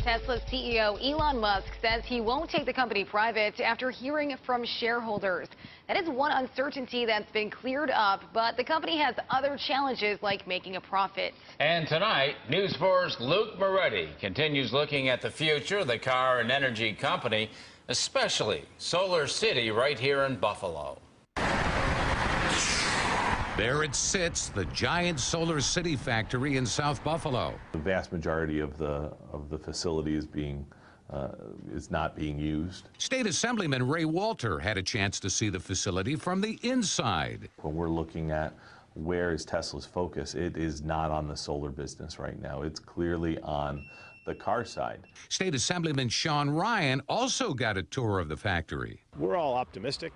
Tesla's CEO Elon Musk says he won't take the company private after hearing from shareholders. That is one uncertainty that's been cleared up, but the company has other challenges like making a profit. And tonight, News 4's Luke Moretti continues looking at the future of the car and energy company, especially Solar City right here in Buffalo. There it sits, the giant Solar City factory in South Buffalo. The vast majority of the facility is not being used. State Assemblyman Ray Walter had a chance to see the facility from the inside. When we're looking at where is Tesla's focus, it is not on the solar business right now. It's clearly on the car side. State Assemblyman Sean Ryan also got a tour of the factory. We're all optimistic.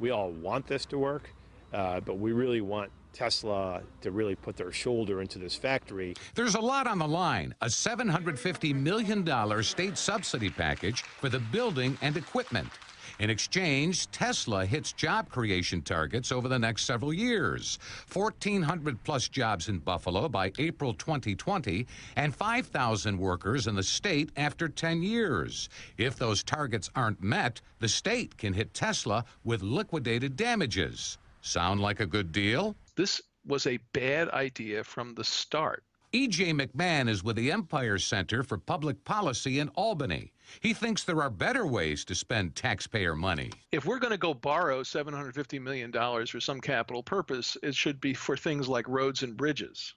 We all want this to work. But we really want Tesla to really put their shoulder into this factory. There's a lot on the line. A $750 million state subsidy package for the building and equipment. In exchange, Tesla hits job creation targets over the next several years. 1,400 plus jobs in Buffalo by April 2020 and 5,000 workers in the state after 10 years. If those targets aren't met, the state can hit Tesla with liquidated damages. Sound like a good deal? This was a bad idea from the start. E.J. McMahon is with the Empire Center for Public Policy in Albany. He thinks there are better ways to spend taxpayer money. If we're going to go borrow $750 million for some capital purpose, it should be for things like roads and bridges.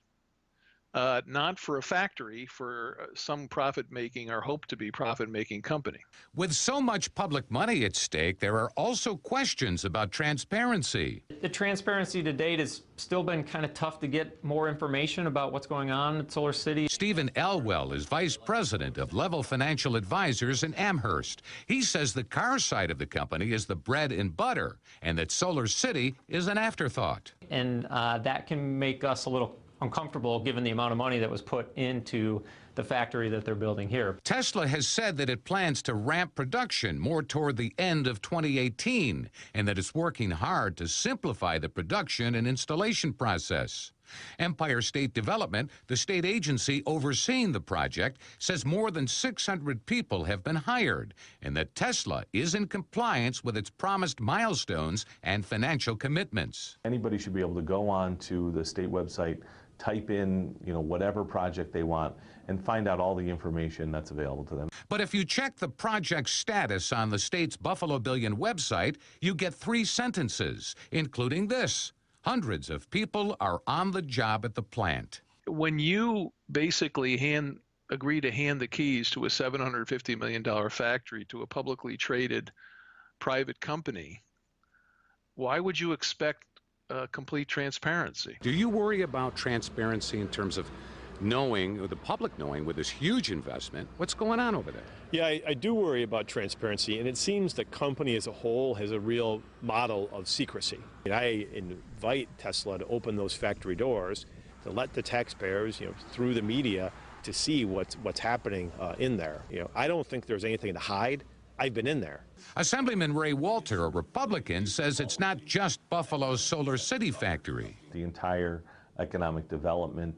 Not for a factory, for some profit-making or hope-to-be profit-making company. With so much public money at stake, there are also questions about transparency. The transparency to date has still been kind of tough to get more information about what's going on at Solar City. Stephen Elwell is vice president of Level Financial Advisors in Amherst. He says the car side of the company is the bread and butter, and that Solar City is an afterthought. And that can make us a little uncomfortable given the amount of money that was put into the factory that they're building here. Tesla has said that it plans to ramp production more toward the end of 2018 and that it's working hard to simplify the production and installation process. Empire State Development, the state agency overseeing the project, says more than 600 people have been hired and that Tesla is in compliance with its promised milestones and financial commitments. Anybody should be able to go on to the state website, type in, whatever project they want, and find out all the information that's available to them. But if you check the project status on the state's Buffalo Billion website, you get 3 sentences, including this: hundreds of people are on the job at the plant. When you basically agree to hand the keys to a $750 million factory to a publicly traded private company, why would you expect complete transparency? Do you worry about transparency in terms of knowing, or the public knowing, with this huge investment, what's going on over there? Yeah, I do worry about transparency, and it seems the company as a whole has a real model of secrecy. I invite Tesla to open those factory doors, to let the taxpayers, through the media, to see what's happening in there. I don't think there's anything to hide. I've been in there. Assemblyman Ray Walter, a Republican, says it's not just Buffalo's Solar City factory. The entire economic development,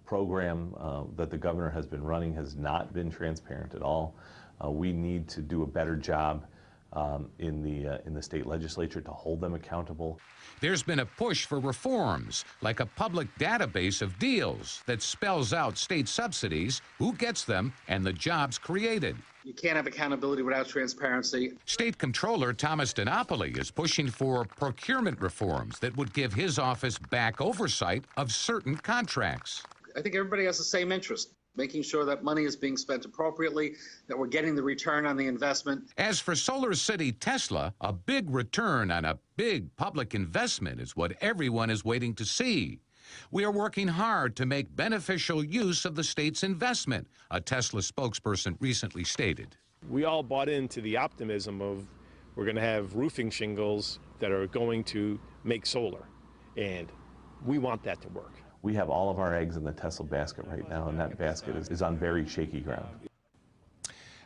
program that the governor has been running has not been transparent at all. We need to do a better job in the state legislature to hold them accountable. There's been a push for reforms, like a public database of deals that spells out state subsidies, who gets them, and the jobs created. You can't have accountability without transparency. State Comptroller Thomas DiNapoli is pushing for procurement reforms that would give his office back oversight of certain contracts. I think everybody has the same interest, making sure that money is being spent appropriately, that we're getting the return on the investment. As for Solar City Tesla, a big return on a big public investment is what everyone is waiting to see. We are working hard to make beneficial use of the state's investment, a Tesla spokesperson recently stated. We all bought into the optimism of we're going to have roofing shingles that are going to make solar, and we want that to work. We have all of our eggs in the Tesla basket right now, and that basket is on very shaky ground.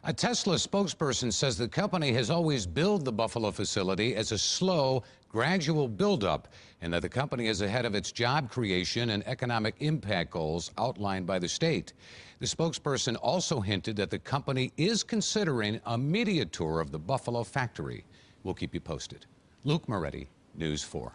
A Tesla spokesperson says the company has always billed the Buffalo facility as a slow, gradual buildup, and that the company is ahead of its job creation and economic impact goals outlined by the state. The spokesperson also hinted that the company is considering a media tour of the Buffalo factory. We'll keep you posted. Luke Moretti, News 4.